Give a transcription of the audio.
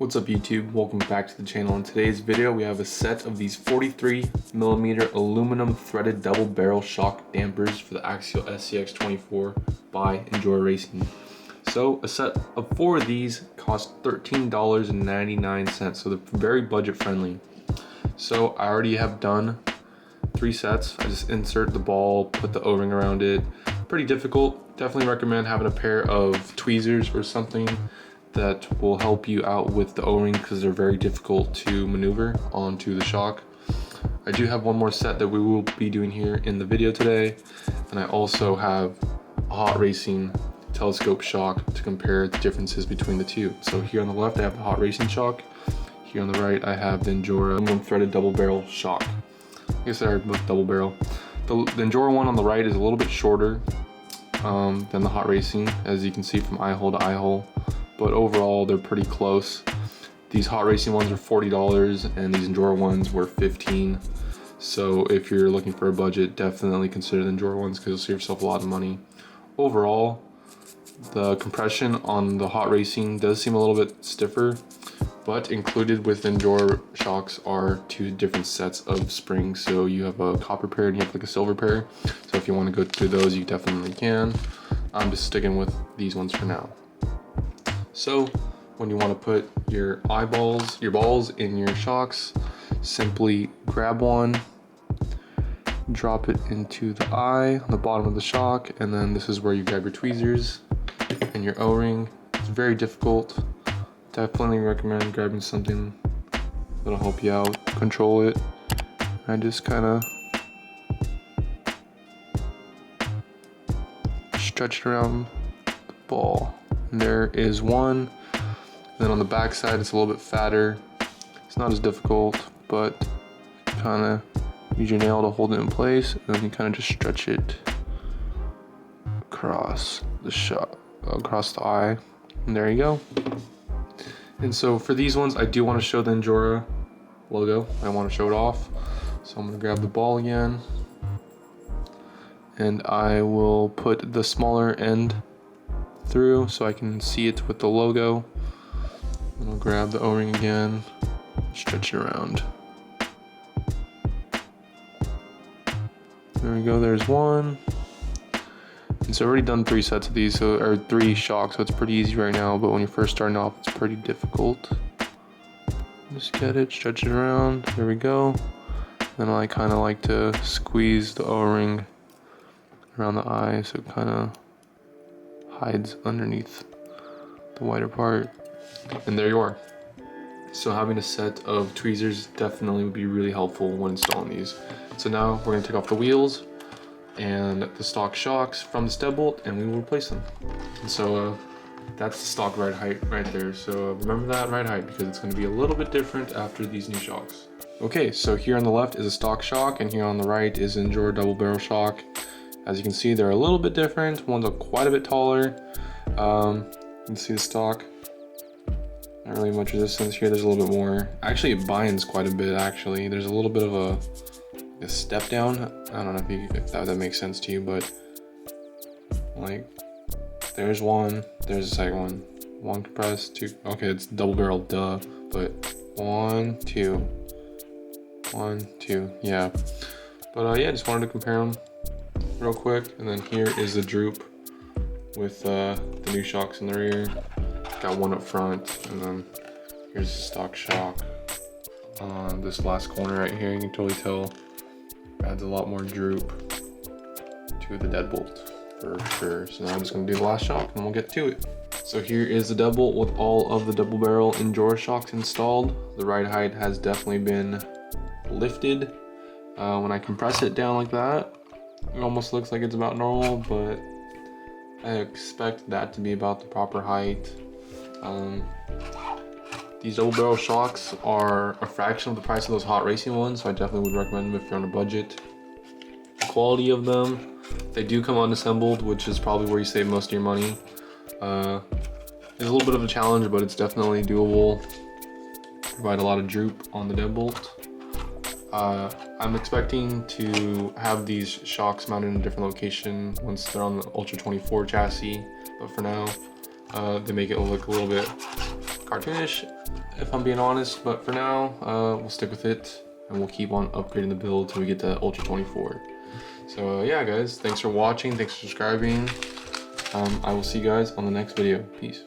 What's up YouTube? Welcome back to the channel. In today's video we have a set of these 43mm aluminum threaded double barrel shock dampers for the Axial SCX24 by Injora Racing. So a set of 4 of these cost $13.99, so they're very budget friendly. So I already have done 3 sets. I just insert the ball, put the O-ring around it. Pretty difficult. Definitely recommend having a pair of tweezers or something that will help you out with the O-ring because they're very difficult to maneuver onto the shock. I do have one more set that we will be doing here in the video today, and I also have a Hot Racing telescope shock to compare the differences between the two. So here on the left I have the Hot Racing shock, here on the right I have the Injora aluminum threaded double barrel shock. I guess they're both double barrel. The Injora one on the right is a little bit shorter than the Hot Racing, as you can see from eye hole to eye hole. But overall they're pretty close. These Hot Racing ones are $40 and these Injora ones were $15. So if you're looking for a budget, definitely consider the Injora ones because you'll save yourself a lot of money. Overall, the compression on the Hot Racing does seem a little bit stiffer, but included with Injora Shocks are 2 different sets of springs. So you have a copper pair and you have like a silver pair. So if you want to go through those, you definitely can. I'm just sticking with these ones for now. So when you want to put your balls in your shocks, simply grab one, drop it into the eye on the bottom of the shock, and then this is where you grab your tweezers and your O-ring. It's very difficult. Definitely recommend grabbing something that'll help you out, control it. I just kind of stretch it around the ball. And there is one. And then on the back side it's a little bit fatter. It's not as difficult, but kind of use your nail to hold it in place, and then you kind of just stretch it across the shot, across the eye, and there you go. And so for these ones I do want to show the Injora logo. I want to show it off, so I'm going to grab the ball again and I will put the smaller end through so I can see it with the logo. And I'll grab the O-ring again, stretch it around. There we go, there's one. And so I've already done 3 sets of these, or 3 shocks, so it's pretty easy right now, but when you're first starting off, it's pretty difficult. Just get it, stretch it around, there we go. Then I kind of like to squeeze the O-ring around the eye so it kind of hides underneath the whiter part. And there you are. So having a set of tweezers definitely would be really helpful when installing these. So now we're going to take off the wheels and the stock shocks from this deadbolt, and we will replace them. And so that's the stock ride height right there. So remember that ride height because it's going to be a little bit different after these new shocks. Okay, so here on the left is a stock shock, and here on the right is an Injora double barrel shock. As you can see, they're a little bit different. One's quite a bit taller. You can see the stock. Not really much resistance here. There's a little bit more. Actually, it binds quite a bit. Actually, there's a little bit of a step down. I don't know if that makes sense to you, but like, there's one. There's a second one. 1 compressed, 2. Okay, it's double barrel, duh. But 1, 2, 1, 2. Yeah. But yeah, just wanted to compare them real quick. And then here is the droop with the new shocks in the rear. Got one up front, and then here's the stock shock on this last corner right here. You can totally tell adds a lot more droop to the deadbolt for sure. So now I'm just gonna do the last shock and we'll get to it. So here is the deadbolt with all of the double barrel Injora shocks installed. The ride height has definitely been lifted. When I compress it down like that, it almost looks like it's about normal, but I expect that to be about the proper height. These double barrel shocks are a fraction of the price of those Hot Racing ones, so I definitely would recommend them if you're on a budget. The quality of them, they do come unassembled, which is probably where you save most of your money. It's a little bit of a challenge, but it's definitely doable. Provide a lot of droop on the deadbolt. I'm expecting to have these shocks mounted in a different location once they're on the Ultra 24 chassis, but for now they make it look a little bit cartoonish if I'm being honest, but for now, we'll stick with it and we'll keep on upgrading the build till we get to Ultra 24. So yeah, guys, thanks for watching, thanks for subscribing. I will see you guys on the next video. Peace.